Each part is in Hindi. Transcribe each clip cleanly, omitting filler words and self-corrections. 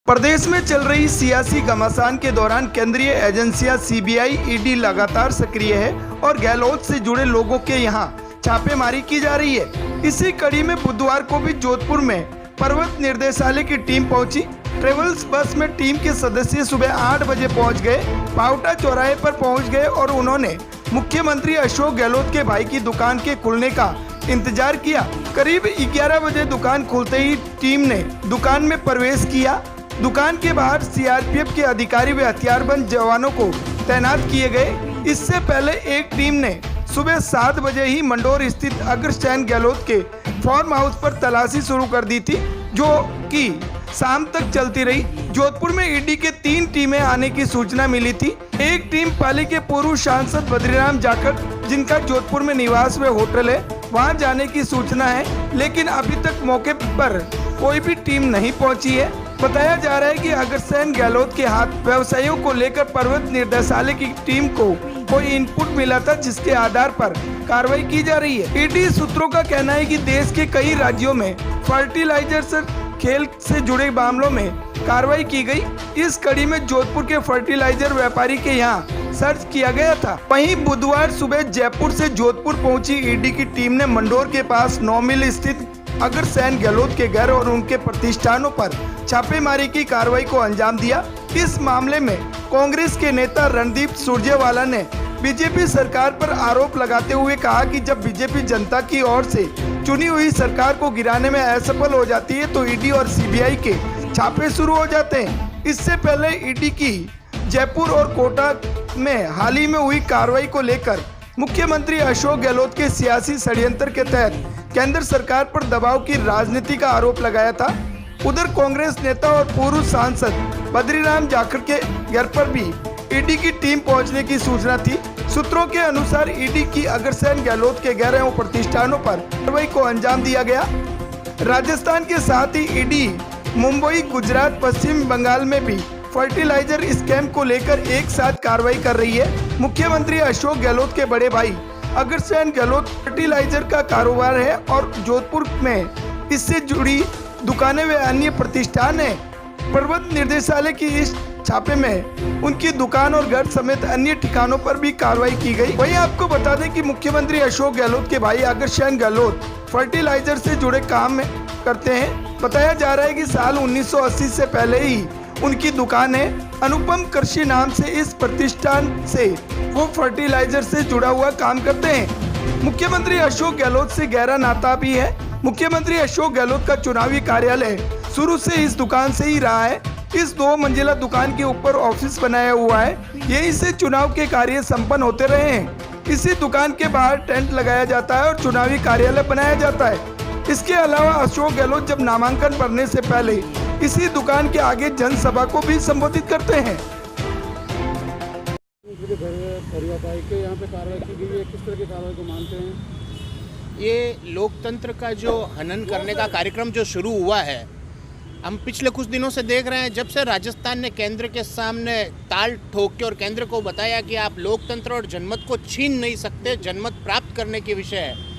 प्रदेश में चल रही सियासी घमासान के दौरान केंद्रीय एजेंसियां सीबीआई, ईडी लगातार सक्रिय है और गहलोत से जुड़े लोगों के यहां छापेमारी की जा रही है। इसी कड़ी में बुधवार को भी जोधपुर में पर्वत निर्देशालय की टीम पहुंची। ट्रेवल्स बस में टीम के सदस्य सुबह 8 बजे पहुंच गए, पावटा चौराहे पर पहुंच गए और उन्होंने मुख्यमंत्री अशोक गहलोत के भाई की दुकान के खुलने का इंतजार किया। करीब 11 बजे दुकान खुलते ही टीम ने दुकान में प्रवेश किया। दुकान के बाहर सीआरपीएफ के अधिकारी व हथियारबंद जवानों को तैनात किए गए। इससे पहले एक टीम ने सुबह 7 बजे ही मंडोर स्थित अग्रसेन गहलोत के फार्म हाउस पर तलाशी शुरू कर दी थी, जो कि शाम तक चलती रही। जोधपुर में ईडी के 3 टीमें आने की सूचना मिली थी। एक टीम पाली के पूर्व सांसद बद्रीराम जाखड़, जिनका जोधपुर में निवास व होटल है, वहां जाने की सूचना है, लेकिन अभी तक मौके पर कोई भी टीम नहीं पहुंची है। बताया जा रहा है कि अग्रसेन गहलोत के हाथ व्यवसायियों को लेकर पर्वत निर्देशालय की टीम को कोई इनपुट मिला था, जिसके आधार पर कार्रवाई की जा रही है। ईडी सूत्रों का कहना है कि देश के कई राज्यों में फर्टिलाइजर से खेल से जुड़े मामलों में कार्रवाई की गई। इस कड़ी में जोधपुर के फर्टिलाइजर व्यापारी के यहाँ सर्च किया गया था। वहीं बुधवार सुबह जयपुर से जोधपुर पहुंची ईडी की टीम ने मंडोर के पास 9 मील स्थित अग्रसेन गहलोत के घर और उनके प्रतिष्ठानों पर छापेमारी की कार्रवाई को अंजाम दिया। इस मामले में कांग्रेस के नेता रणदीप सुरजेवाला ने बीजेपी सरकार पर आरोप लगाते हुए कहा कि जब बीजेपी जनता की ओर से चुनी हुई सरकार को गिराने में असफल हो जाती है तो ईडी और सीबीआई के छापे शुरू हो जाते हैं। इससे पहले ईडी की जयपुर और कोटा में हाल ही में हुई कार्रवाई को लेकर मुख्यमंत्री अशोक गहलोत के सियासी षड्यंत्र के तहत केंद्र सरकार पर दबाव की राजनीति का आरोप लगाया था। उधर कांग्रेस नेता और पूर्व सांसद बद्रीराम जाखड़ के घर पर भी ईडी की टीम पहुंचने की सूचना थी। सूत्रों के अनुसार ईडी की अग्रसेन गहलोत के घर एवं प्रतिष्ठानों पर कार्रवाई को अंजाम दिया गया। राजस्थान के साथ ही ईडी मुंबई, गुजरात, पश्चिम बंगाल में भी फर्टिलाइजर स्कैम को लेकर एक साथ कार्रवाई कर रही है। मुख्यमंत्री अशोक गहलोत के बड़े भाई अग्रसेन गहलोत फर्टिलाइजर का कारोबार है और जोधपुर में इससे जुड़ी दुकानें व अन्य प्रतिष्ठान है। पर्वत निर्देशालय की इस छापे में उनकी दुकान और घर समेत अन्य ठिकानों पर भी कार्रवाई की गई। वहीं आपको बता दें कि मुख्यमंत्री अशोक गहलोत के भाई अग्रसेन गहलोत फर्टिलाइजर से जुड़े काम करते हैं। बताया जा रहा है कि साल 1980 से पहले ही उनकी दुकान है। अनुपम कृषि नाम से इस प्रतिष्ठान से वो फर्टिलाइजर से जुड़ा हुआ काम करते हैं। मुख्यमंत्री अशोक गहलोत से गहरा नाता भी है। मुख्यमंत्री अशोक गहलोत का चुनावी कार्यालय शुरू से इस दुकान से ही रहा है। इस 2 मंजिला दुकान के ऊपर ऑफिस बनाया हुआ है। यहीं से चुनाव के कार्य संपन्न होते रहे हैं। इसी दुकान के बाहर टेंट लगाया जाता है और चुनावी कार्यालय बनाया जाता है। इसके अलावा अशोक गहलोत जब नामांकन भरने से पहले इसी दुकान के आगे जनसभा को भी संबोधित करते हैं। यहाँ पे कार्रवाई की गई है, किस तरह की कार्रवाई को मानते हैं? ये लोकतंत्र का जो हनन करने का कार्यक्रम जो शुरू हुआ है, हम पिछले कुछ दिनों से देख रहे हैं। जब से राजस्थान ने केंद्र के सामने ताल ठोक के और केंद्र को बताया कि आप लोकतंत्र और जनमत को छीन नहीं सकते, जनमत प्राप्त करने के विषय है,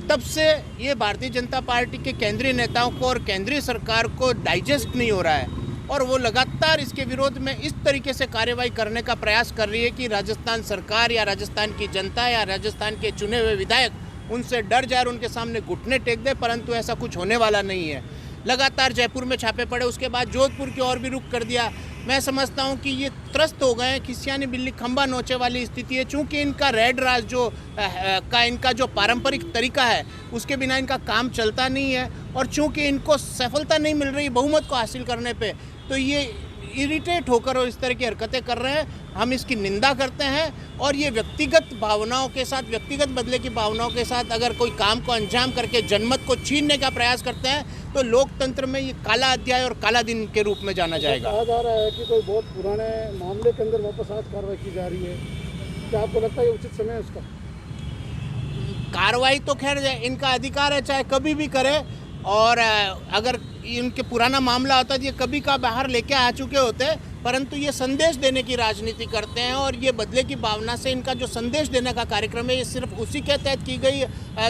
तब से ये भारतीय जनता पार्टी के केंद्रीय नेताओं को और केंद्रीय सरकार को डाइजेस्ट नहीं हो रहा है और वो लगातार इसके विरोध में इस तरीके से कार्रवाई करने का प्रयास कर रही है कि राजस्थान सरकार या राजस्थान की जनता या राजस्थान के चुने हुए विधायक उनसे डर जाए और उनके सामने घुटने टेक दे, परंतु ऐसा कुछ होने वाला नहीं है। लगातार जयपुर में छापे पड़े, उसके बाद जोधपुर की ओर भी रुख कर दिया। मैं समझता हूं कि ये त्रस्त हो गए हैं, किसियानी बिल्ली खंबा नोचे वाली स्थिति है। चूंकि इनका रेड राज जो इनका जो पारंपरिक तरीका है, उसके बिना इनका काम चलता नहीं है और चूंकि इनको सफलता नहीं मिल रही बहुमत को हासिल करने पे, तो ये इरिटेट होकर और इस तरह की हरकतें कर रहे हैं। हम इसकी निंदा करते हैं और ये व्यक्तिगत भावनाओं के साथ, व्यक्तिगत बदले की भावनाओं के साथ अगर कोई काम को अंजाम करके जनमत को छीनने का प्रयास करते हैं तो लोकतंत्र में ये काला अध्याय और काला दिन के रूप में जाना जाएगा। कहा जा रहा है कि कोई बहुत पुराने मामले के अंदर वापस आज कार्रवाई की जा रही है, क्या आपको लगता है ये उचित समय है उसका? कार्रवाई तो खैर इनका अधिकार है, चाहे कभी भी करे, और अगर इनके पुराना मामला होता तो ये कभी का बाहर लेके आ चुके होते, परंतु ये संदेश देने की राजनीति करते हैं और ये बदले की भावना से इनका जो संदेश देने का कार्यक्रम है, ये सिर्फ उसी के तहत की गई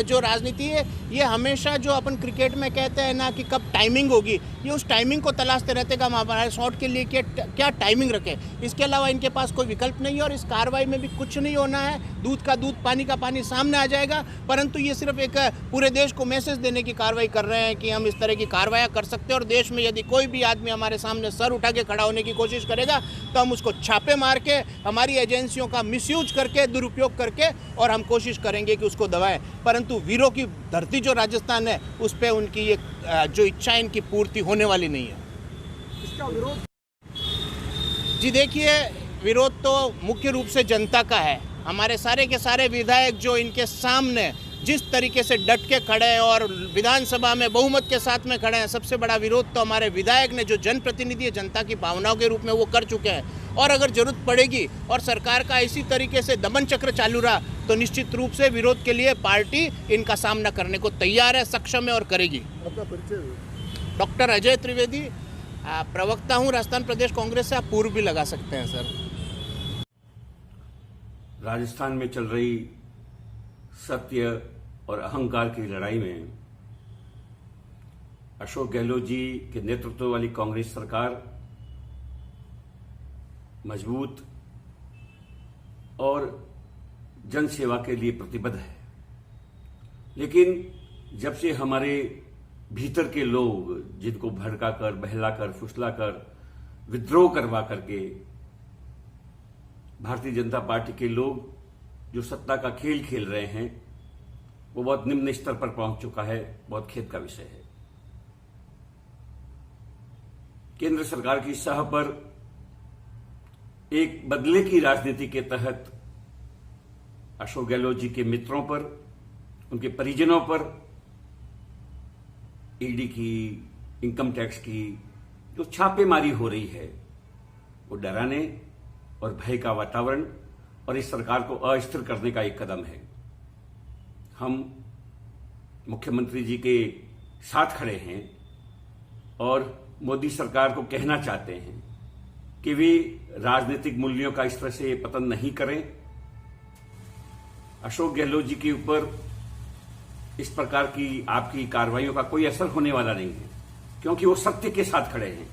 जो राजनीति है ये हमेशा जो अपन क्रिकेट में कहते हैं ना कि कब टाइमिंग होगी, ये उस टाइमिंग को तलाशते रहते कि हम हमारे शॉट के लिए क्या टाइमिंग रखें। इसके अलावा इनके पास कोई विकल्प नहीं है और इस कार्रवाई में भी कुछ नहीं होना है। दूध का दूध पानी का पानी सामने आ जाएगा, परंतु ये सिर्फ एक पूरे देश को मैसेज देने की कार्रवाई कर रहे हैं कि हम इस तरह की कार्रवाई कर सकते हैं और देश में यदि कोई भी आदमी हमारे सामने सर उठा के खड़ा होने की कोशिश करेगा तो हम उसको छापे मार के, हमारी एजेंसियों का मिसयूज करके, दुरुपयोग करके और हम कोशिश करेंगे कि उसको दबाएं। परंतु वीरों की धरती जो राजस्थान है उस पर उनकी ये जो इच्छा है इनकी पूर्ति होने वाली नहीं है। इसका विरोध जी देखिए, विरोध तो मुख्य रूप से जनता का है। हमारे सारे के सारे विधायक जो इनके सामने जिस तरीके से डट के खड़े हैं और विधानसभा में बहुमत के साथ में खड़े हैं, सबसे बड़ा विरोध तो हमारे विधायक ने, जो जनप्रतिनिधि है, जनता की भावनाओं के रूप में वो कर चुके हैं। और अगर जरूरत पड़ेगी और सरकार का इसी तरीके से दमन चक्र चालू रहा तो निश्चित रूप से विरोध के लिए पार्टी इनका सामना करने को तैयार है, सक्षम है और करेगी। आपका परिचय? डॉक्टर अजय त्रिवेदी, प्रवक्ता हूँ राजस्थान प्रदेश कांग्रेस से। आप पूर्व भी लगा सकते हैं सर। राजस्थान में चल रही सत्य और अहंकार की लड़ाई में अशोक गहलोत जी के नेतृत्व वाली कांग्रेस सरकार मजबूत और जन सेवा के लिए प्रतिबद्ध है। लेकिन जब से हमारे भीतर के लोग, जिनको भड़काकर, बहलाकर, फुसलाकर, विद्रोह करवा करके भारतीय जनता पार्टी के लोग जो सत्ता का खेल खेल रहे हैं, वो बहुत निम्न स्तर पर पहुंच चुका है। बहुत खेद का विषय है। केंद्र सरकार की सह पर एक बदले की राजनीति के तहत अशोक गहलोत जी के मित्रों पर, उनके परिजनों पर ईडी की, इनकम टैक्स की जो छापेमारी हो रही है, वो डराने और भय का वातावरण और इस सरकार को अस्थिर करने का एक कदम है। हम मुख्यमंत्री जी के साथ खड़े हैं और मोदी सरकार को कहना चाहते हैं कि वे राजनीतिक मूल्यों का इस तरह से पतन नहीं करें। अशोक गहलोत जी के ऊपर इस प्रकार की आपकी कार्रवाइयों का कोई असर होने वाला नहीं है, क्योंकि वो सत्य के साथ खड़े हैं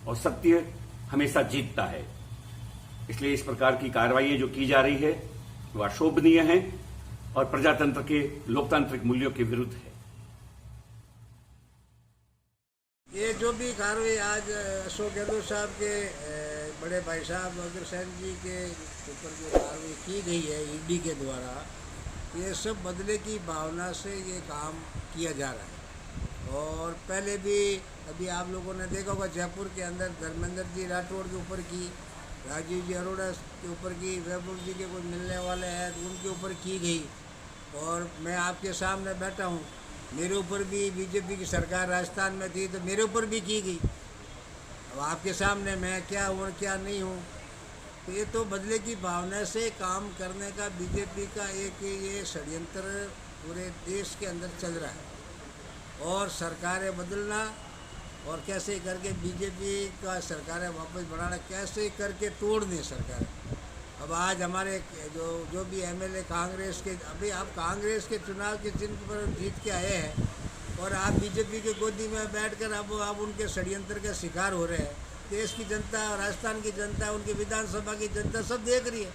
और सत्य हमेशा जीतता है। इसलिए इस प्रकार की कार्रवाइयां जो की जा रही है वो अशोभनीय है और प्रजातंत्र के लोकतांत्रिक मूल्यों के विरुद्ध है। ये जो भी कार्रवाई आज अशोक गहलोत साहब के बड़े भाई साहब अग्रसेन जी के ऊपर जो कार्रवाई की गई है ईडी के द्वारा, ये सब बदले की भावना से ये काम किया जा रहा है। और पहले भी अभी आप लोगों ने देखा होगा, जयपुर के अंदर धर्मेंद्र जी राठौड़ के ऊपर की, राजीव जी अरोड़ा के ऊपर की, वैभव जी के कोई मिलने वाले हैं तो उनके ऊपर की गई। और मैं आपके सामने बैठा हूँ, मेरे ऊपर भी बीजेपी की सरकार राजस्थान में थी तो मेरे ऊपर भी की गई। अब आपके सामने मैं क्या हूँ और क्या नहीं हूँ, तो ये तो बदले की भावना से काम करने का बीजेपी का एक ये षड्यंत्र पूरे देश के अंदर चल रहा है। और सरकारें बदलना और कैसे करके बीजेपी का सरकारें वापस बढ़ाना, कैसे करके तोड़ दें सरकार। अब आज हमारे जो भी एमएलए कांग्रेस के, अभी आप कांग्रेस के चुनाव के चिन्ह पर जीत के आए हैं और आप बीजेपी के गोदी में बैठकर अब उनके षड्यंत्र का शिकार हो रहे हैं। देश की जनता, राजस्थान की जनता, उनकी विधानसभा की जनता सब देख रही है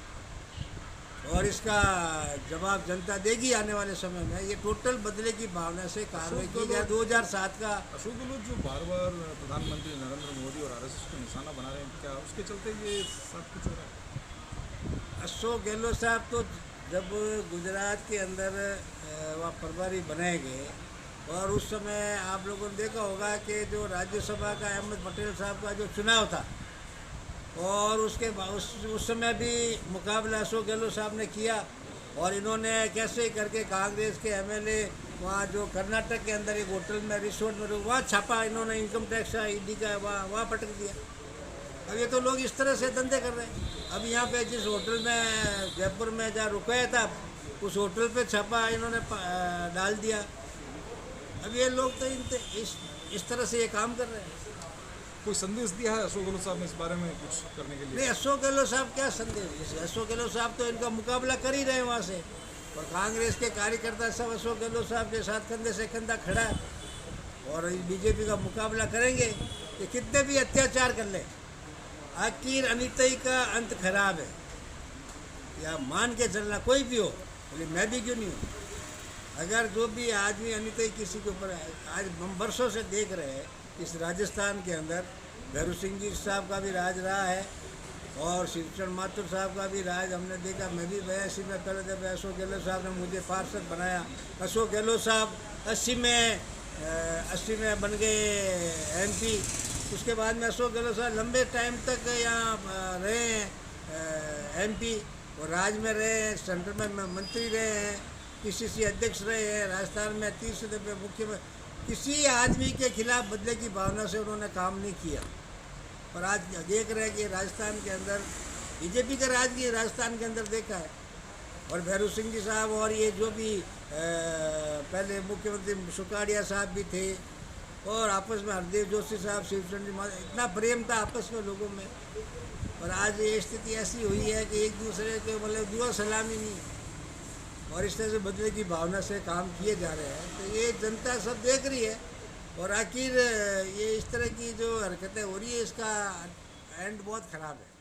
और इसका जवाब जनता देगी आने वाले समय में। ये टोटल बदले की भावना से कार्रवाई की जाए। 2007 का अशोक गहलोत जो बार बार प्रधानमंत्री नरेंद्र मोदी और आरएसएस को निशाना बना रहे हैं, क्या उसके चलते ये सब कुछ हो रहा है? अशोक गहलोत साहब तो जब गुजरात के अंदर वह प्रभारी बनाए गए और उस समय आप लोगों ने देखा होगा कि जो राज्यसभा का अहमद पटेल साहब का जो चुनाव था और उसके उस समय भी मुकाबला अशोक गहलोत साहब ने किया और इन्होंने कैसे करके कांग्रेस के एमएलए वहाँ जो कर्नाटक के अंदर एक होटल में, रिसोर्ट में, वहाँ छापा इन्होंने, इनकम टैक्स ईडी का वहाँ पटक दिया। अब ये तो लोग इस तरह से धंधे कर रहे हैं। अब यहाँ पे जिस होटल में जयपुर में जहाँ रुकाया था उस होटल पे छापा इन्होंने डाल दिया। अब ये लोग तो इस तरह से ये काम कर रहे हैं। कोई संदेश दिया है अशोक गहलोत साहब ने इस बारे में कुछ करने के लिए? नहीं, अशोक गहलोत साहब क्या संदेश? अशोक गहलोत साहब तो इनका मुकाबला कर ही रहे हैं वहाँ से। और कांग्रेस के कार्यकर्ता सब अशोक गहलोत साहब के साथ कंधे से कंधा खड़ा है और बीजेपी का मुकाबला करेंगे कि कितने भी अत्याचार कर ले, आखिर अनितई का अंत खराब है, या मान के चलना कोई भी हो, बोले मैं भी क्यों नहीं हूँ। अगर जो भी आदमी अनितई किसी के ऊपर, आज हम वर्षों से देख रहे हैं इस राजस्थान के अंदर भैरू सिंह जी साहब का भी राज रहा है और शिवचरण माथुर साहब का भी राज हमने देखा। मैं भी 82 में पहले जब अशोक गहलोत साहब ने मुझे पार्षद बनाया, अशोक गहलोत साहब 80 में बन गए MP। उसके बाद में अशोक गहलोत साहब लंबे टाइम तक यहाँ रहे हैं MP और राज में रहे हैं, सेंटर में मंत्री रहे हैं, PCC अध्यक्ष रहे हैं, राजस्थान में 30 में मुख्यमंत्री। किसी आदमी के खिलाफ बदले की भावना से उन्होंने काम नहीं किया। और आज देख रहे हैं कि राजस्थान के अंदर बीजेपी का राज की राजस्थान के अंदर देखा है। और भैरू सिंह जी साहब और ये जो भी पहले मुख्यमंत्री सुकाड़िया साहब भी थे और आपस में हरदेव जोशी साहब, शिवचरण जी, इतना प्रेम था आपस में लोगों में। और आज ये स्थिति ऐसी हुई है कि एक दूसरे के मतलब दुआ सलामी नहीं, और इस तरह से बदले की भावना से काम किए जा रहे हैं। तो ये जनता सब देख रही है और आखिर ये इस तरह की जो हरकतें हो रही है इसका एंड बहुत ख़राब है।